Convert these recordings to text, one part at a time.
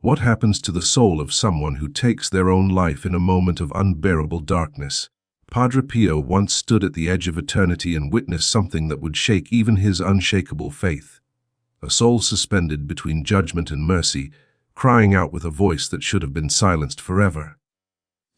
What happens to the soul of someone who takes their own life in a moment of unbearable darkness? Padre Pio once stood at the edge of eternity and witnessed something that would shake even his unshakable faith. A soul suspended between judgment and mercy, crying out with a voice that should have been silenced forever.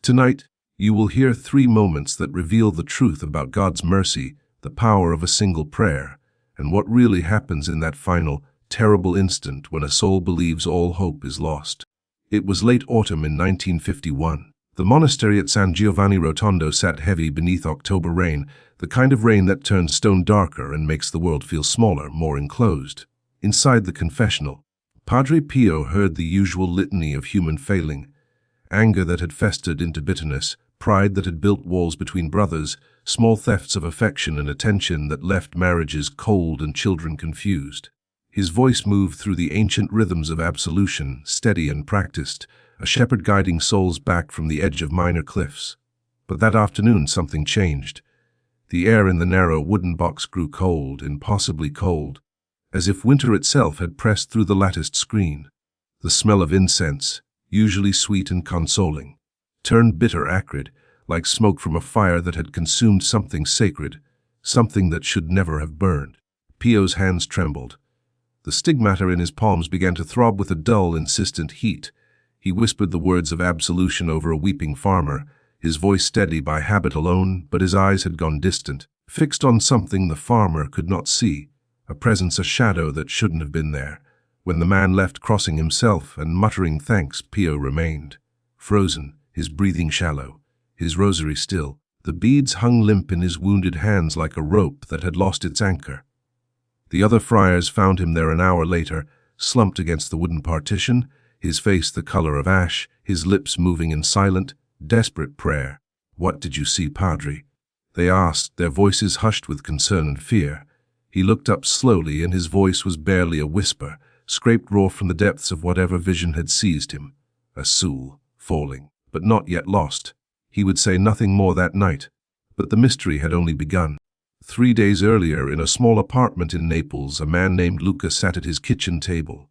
Tonight, you will hear 3 moments that reveal the truth about God's mercy, the power of a single prayer, and what really happens in that final, terrible instant when a soul believes all hope is lost. It was late autumn in 1951. The monastery at San Giovanni Rotondo sat heavy beneath October rain, the kind of rain that turns stone darker and makes the world feel smaller, more enclosed. Inside the confessional, Padre Pio heard the usual litany of human failing: anger that had festered into bitterness, pride that had built walls between brothers, small thefts of affection and attention that left marriages cold and children confused. His voice moved through the ancient rhythms of absolution, steady and practiced, a shepherd guiding souls back from the edge of minor cliffs. But that afternoon something changed. The air in the narrow wooden box grew cold, impossibly cold, as if winter itself had pressed through the latticed screen. The smell of incense, usually sweet and consoling, turned bitter, acrid, like smoke from a fire that had consumed something sacred, something that should never have burned. Pio's hands trembled. The stigmata in his palms began to throb with a dull, insistent heat. He whispered the words of absolution over a weeping farmer, his voice steady by habit alone, but his eyes had gone distant, fixed on something the farmer could not see, a presence, a shadow that shouldn't have been there. When the man left, crossing himself and muttering thanks, Pio remained, frozen, his breathing shallow, his rosary still. The beads hung limp in his wounded hands like a rope that had lost its anchor. The other friars found him there an hour later, slumped against the wooden partition, his face the color of ash, his lips moving in silent, desperate prayer. "What did you see, Padre?" they asked, their voices hushed with concern and fear. He looked up slowly, and his voice was barely a whisper, scraped raw from the depths of whatever vision had seized him. A soul, falling, but not yet lost. He would say nothing more that night, but the mystery had only begun. 3 days earlier, in a small apartment in Naples, a man named Luca sat at his kitchen table.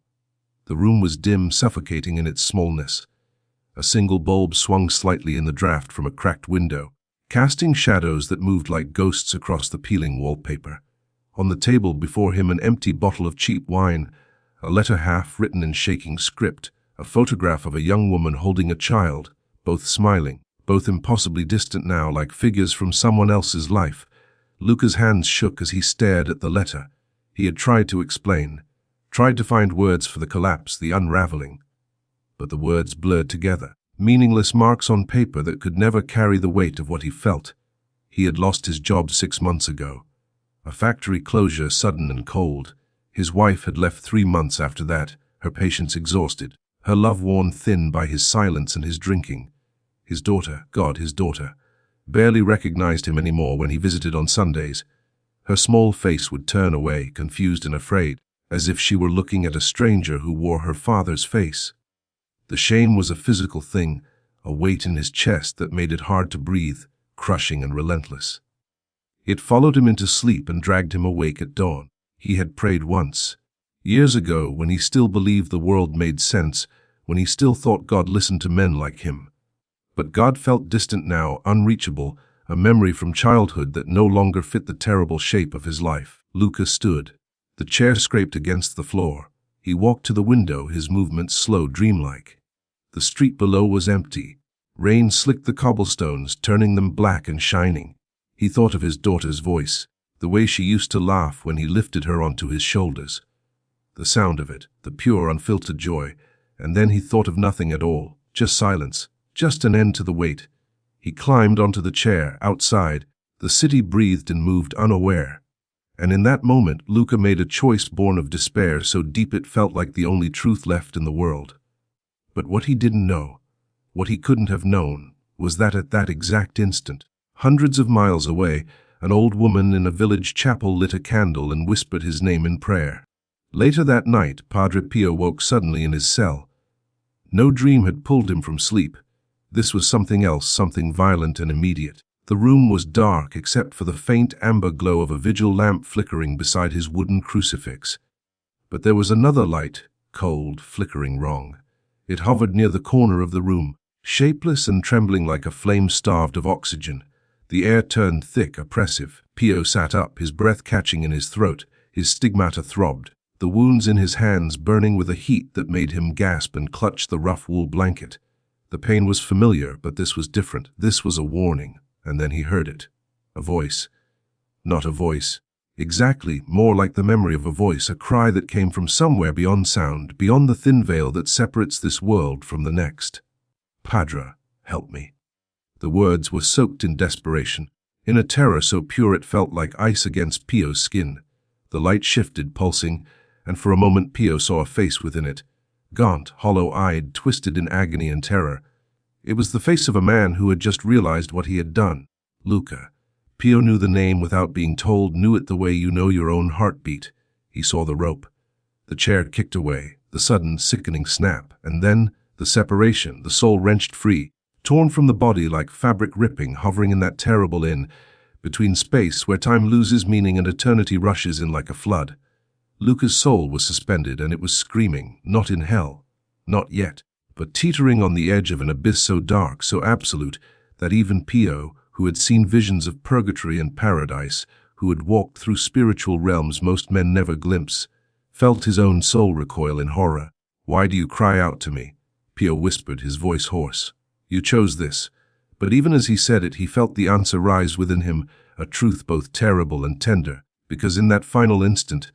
The room was dim, suffocating in its smallness. A single bulb swung slightly in the draught from a cracked window, casting shadows that moved like ghosts across the peeling wallpaper. On the table before him, an empty bottle of cheap wine, a letter half written in shaking script, a photograph of a young woman holding a child, both smiling, both impossibly distant now, like figures from someone else's life. Luca's hands shook as he stared at the letter. He had tried to explain, tried to find words for the collapse, the unraveling. But the words blurred together, meaningless marks on paper that could never carry the weight of what he felt. He had lost his job 6 months ago. A factory closure, sudden and cold. His wife had left 3 months after that, her patience exhausted, her love worn thin by his silence and his drinking. His daughter, his daughter, barely recognized him anymore when he visited on Sundays. Her small face would turn away, confused and afraid, as if she were looking at a stranger who wore her father's face. The shame was a physical thing, a weight in his chest that made it hard to breathe, crushing and relentless. It followed him into sleep and dragged him awake at dawn. He had prayed once, years ago, when he still believed the world made sense, when he still thought God listened to men like him. But God felt distant now, unreachable, a memory from childhood that no longer fit the terrible shape of his life. Luca stood. The chair scraped against the floor. He walked to the window, his movements slow, dreamlike. The street below was empty. Rain slicked the cobblestones, turning them black and shining. He thought of his daughter's voice, the way she used to laugh when he lifted her onto his shoulders. The sound of it, the pure, unfiltered joy. And then he thought of nothing at all, just silence. Just an end to the wait. He climbed onto the chair, outside. The city breathed and moved unaware. And in that moment, Luca made a choice born of despair so deep it felt like the only truth left in the world. But what he didn't know, what he couldn't have known, was that at that exact instant, hundreds of miles away, an old woman in a village chapel lit a candle and whispered his name in prayer. Later that night, Padre Pio woke suddenly in his cell. No dream had pulled him from sleep. This was something else, something violent and immediate. The room was dark except for the faint amber glow of a vigil lamp flickering beside his wooden crucifix. But there was another light, cold, flickering wrong. It hovered near the corner of the room, shapeless and trembling like a flame starved of oxygen. The air turned thick, oppressive. Pio sat up, his breath catching in his throat. His stigmata throbbed, the wounds in his hands burning with a heat that made him gasp and clutch the rough wool blanket. The pain was familiar, but this was different. This was a warning. And then he heard it. A voice. Not a voice. Exactly, more like the memory of a voice, a cry that came from somewhere beyond sound, beyond the thin veil that separates this world from the next. Padre, help me. The words were soaked in desperation, in a terror so pure it felt like ice against Pio's skin. The light shifted, pulsing, and for a moment Pio saw a face within it, gaunt, hollow-eyed, twisted in agony and terror. It was the face of a man who had just realized what he had done. Luca. Pio knew the name without being told, knew it the way you know your own heartbeat. He saw the rope. The chair kicked away, the sudden, sickening snap, and then the separation, the soul wrenched free, torn from the body like fabric ripping, hovering in that terrible between space where time loses meaning and eternity rushes in like a flood. Luca's soul was suspended, and it was screaming, not in hell, not yet, but teetering on the edge of an abyss so dark, so absolute, that even Pio, who had seen visions of purgatory and paradise, who had walked through spiritual realms most men never glimpse, felt his own soul recoil in horror. "Why do you cry out to me?" Pio whispered, his voice hoarse. "You chose this." But even as he said it, he felt the answer rise within him, a truth both terrible and tender, because in that final instant,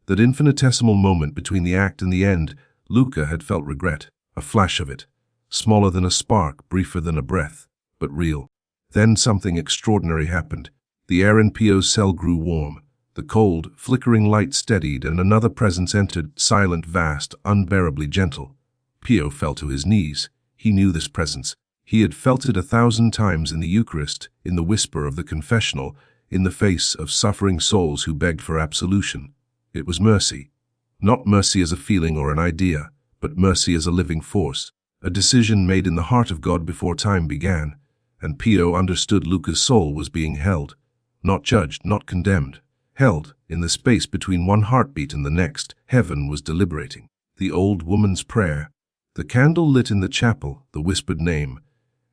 that infinitesimal moment between the act and the end, Luca had felt regret, a flash of it, smaller than a spark, briefer than a breath, but real. Then something extraordinary happened. The air in Pio's cell grew warm. The cold, flickering light steadied, and another presence entered, silent, vast, unbearably gentle. Pio fell to his knees. He knew this presence. He had felt it 1,000 times in the Eucharist, in the whisper of the confessional, in the face of suffering souls who begged for absolution. It was mercy. Not mercy as a feeling or an idea, but mercy as a living force, a decision made in the heart of God before time began. And Pio understood Luca's soul was being held, not judged, not condemned, held in the space between one heartbeat and the next. Heaven was deliberating. The old woman's prayer, the candle lit in the chapel, the whispered name,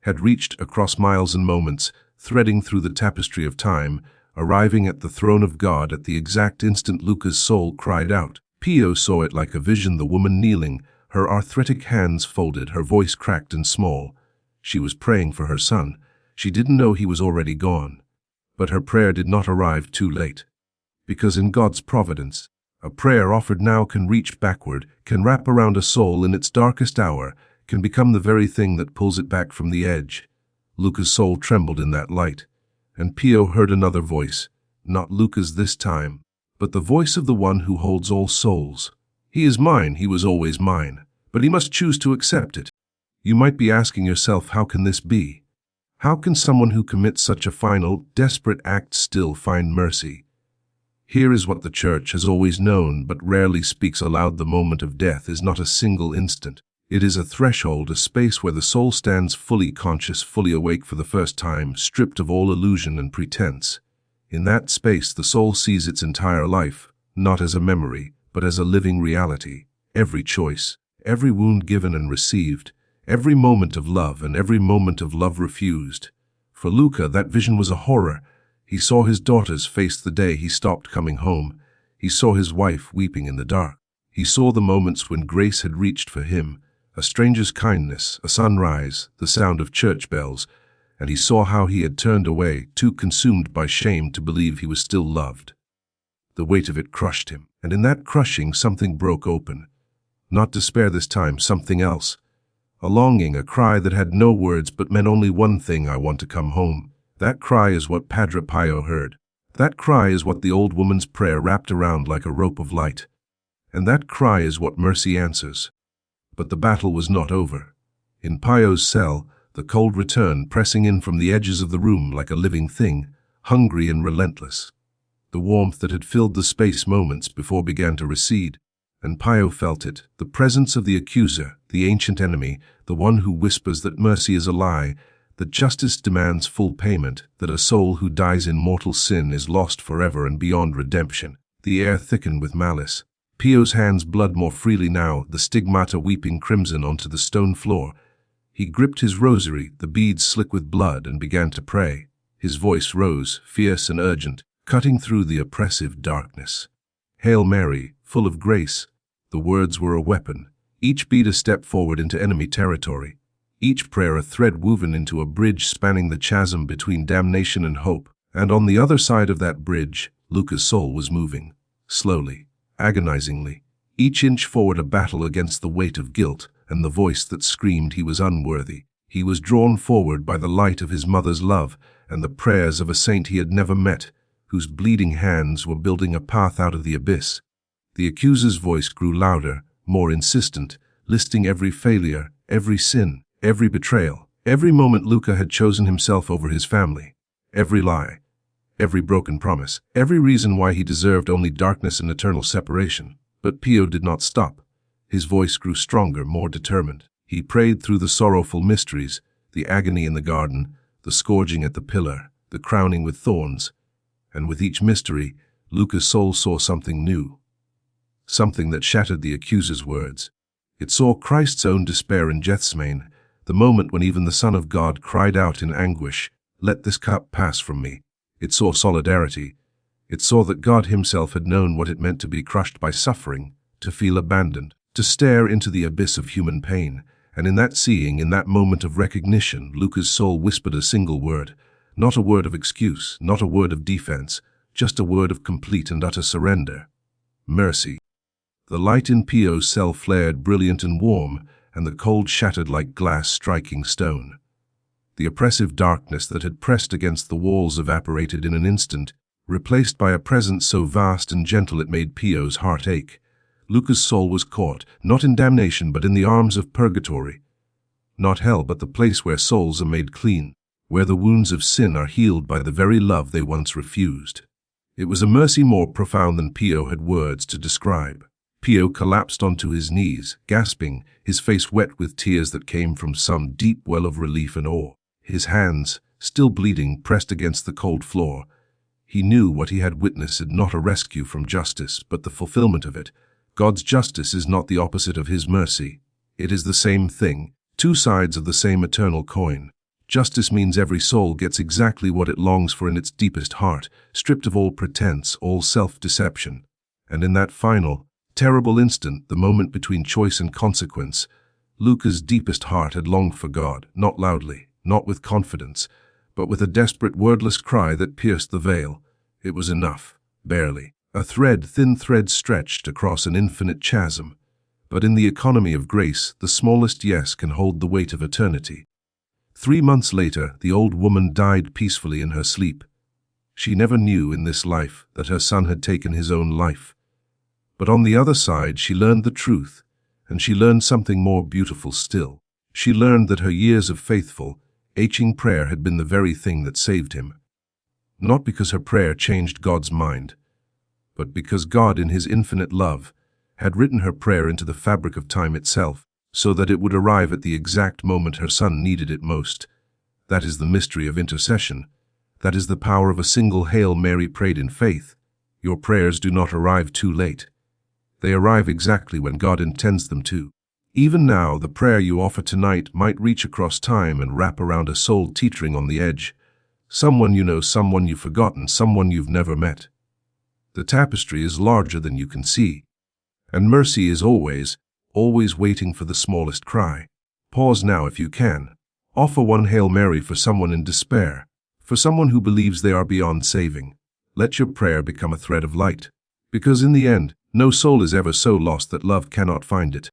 had reached across miles and moments, threading through the tapestry of time, arriving at the throne of God at the exact instant Luca's soul cried out. Pio saw it like a vision, the woman kneeling, her arthritic hands folded, her voice cracked and small. She was praying for her son. She didn't know he was already gone. But her prayer did not arrive too late. Because in God's providence, a prayer offered now can reach backward, can wrap around a soul in its darkest hour, can become the very thing that pulls it back from the edge. Luca's soul trembled in that light. And Pio heard another voice, not Luca's this time, but the voice of the one who holds all souls. He is mine, he was always mine, but he must choose to accept it. You might be asking yourself, how can this be? How can someone who commits such a final, desperate act still find mercy? Here is what the Church has always known but rarely speaks aloud. The moment of death is not a single instant. It is a threshold, a space where the soul stands fully conscious, fully awake for the first time, stripped of all illusion and pretense. In that space, the soul sees its entire life, not as a memory, but as a living reality. Every choice, every wound given and received, every moment of love and every moment of love refused. For Luca, that vision was a horror. He saw his daughters face the day he stopped coming home. He saw his wife weeping in the dark. He saw the moments when grace had reached for him, a stranger's kindness, a sunrise, the sound of church bells, and he saw how he had turned away, too consumed by shame to believe he was still loved. The weight of it crushed him, and in that crushing something broke open. Not despair this time, something else. A longing, a cry that had no words but meant only one thing: I want to come home. That cry is what Padre Pio heard. That cry is what the old woman's prayer wrapped around like a rope of light. And that cry is what mercy answers. But the battle was not over. In Pio's cell, the cold returned, pressing in from the edges of the room like a living thing, hungry and relentless. The warmth that had filled the space moments before began to recede, and Pio felt it, the presence of the accuser, the ancient enemy, the one who whispers that mercy is a lie, that justice demands full payment, that a soul who dies in mortal sin is lost forever and beyond redemption. The air thickened with malice. Pio's hands bled more freely now, the stigmata weeping crimson onto the stone floor. He gripped his rosary, the beads slick with blood, and began to pray. His voice rose, fierce and urgent, cutting through the oppressive darkness. Hail Mary, full of grace. The words were a weapon, each bead a step forward into enemy territory, each prayer a thread woven into a bridge spanning the chasm between damnation and hope. And on the other side of that bridge, Luca's soul was moving, slowly, agonizingly, each inch forward a battle against the weight of guilt and the voice that screamed he was unworthy. He was drawn forward by the light of his mother's love and the prayers of a saint he had never met, whose bleeding hands were building a path out of the abyss. The accuser's voice grew louder, more insistent, listing every failure, every sin, every betrayal, every moment Luca had chosen himself over his family, every lie, every broken promise, every reason why he deserved only darkness and eternal separation. But Pio did not stop. His voice grew stronger, more determined. He prayed through the sorrowful mysteries, the agony in the garden, the scourging at the pillar, the crowning with thorns. And with each mystery, Luca's soul saw something new. Something that shattered the accuser's words. It saw Christ's own despair in Gethsemane, the moment when even the Son of God cried out in anguish, "Let this cup pass from me." It saw solidarity. It saw that God himself had known what it meant to be crushed by suffering, to feel abandoned, to stare into the abyss of human pain. And in that seeing, in that moment of recognition, Luca's soul whispered a single word. Not a word of excuse, not a word of defense, just a word of complete and utter surrender. Mercy. The light in Pio's cell flared brilliant and warm, and the cold shattered like glass striking stone. The oppressive darkness that had pressed against the walls evaporated in an instant, replaced by a presence so vast and gentle it made Pio's heart ache. Luca's soul was caught, not in damnation but in the arms of purgatory. Not hell, but the place where souls are made clean, where the wounds of sin are healed by the very love they once refused. It was a mercy more profound than Pio had words to describe. Pio collapsed onto his knees, gasping, his face wet with tears that came from some deep well of relief and awe. His hands, still bleeding, pressed against the cold floor. He knew what he had witnessed had not a rescue from justice, but the fulfillment of it. God's justice is not the opposite of his mercy. It is the same thing, two sides of the same eternal coin. Justice means every soul gets exactly what it longs for in its deepest heart, stripped of all pretense, all self-deception. And in that final, terrible instant, the moment between choice and consequence, Luca's deepest heart had longed for God, not loudly, not with confidence, but with a desperate wordless cry that pierced the veil. It was enough, barely. A thin thread stretched across an infinite chasm. But in the economy of grace, the smallest yes can hold the weight of eternity. 3 months later, the old woman died peacefully in her sleep. She never knew in this life that her son had taken his own life. But on the other side, she learned the truth, and she learned something more beautiful still. She learned that her years of faithful, aching prayer had been the very thing that saved him. Not because her prayer changed God's mind, but because God, in his infinite love, had written her prayer into the fabric of time itself, so that it would arrive at the exact moment her son needed it most. That is the mystery of intercession. That is the power of a single Hail Mary prayed in faith. Your prayers do not arrive too late. They arrive exactly when God intends them to. Even now, the prayer you offer tonight might reach across time and wrap around a soul teetering on the edge. Someone you know, someone you've forgotten, someone you've never met. The tapestry is larger than you can see. And mercy is always waiting for the smallest cry. Pause now if you can. Offer one Hail Mary for someone in despair, for someone who believes they are beyond saving. Let your prayer become a thread of light. Because in the end, no soul is ever so lost that love cannot find it.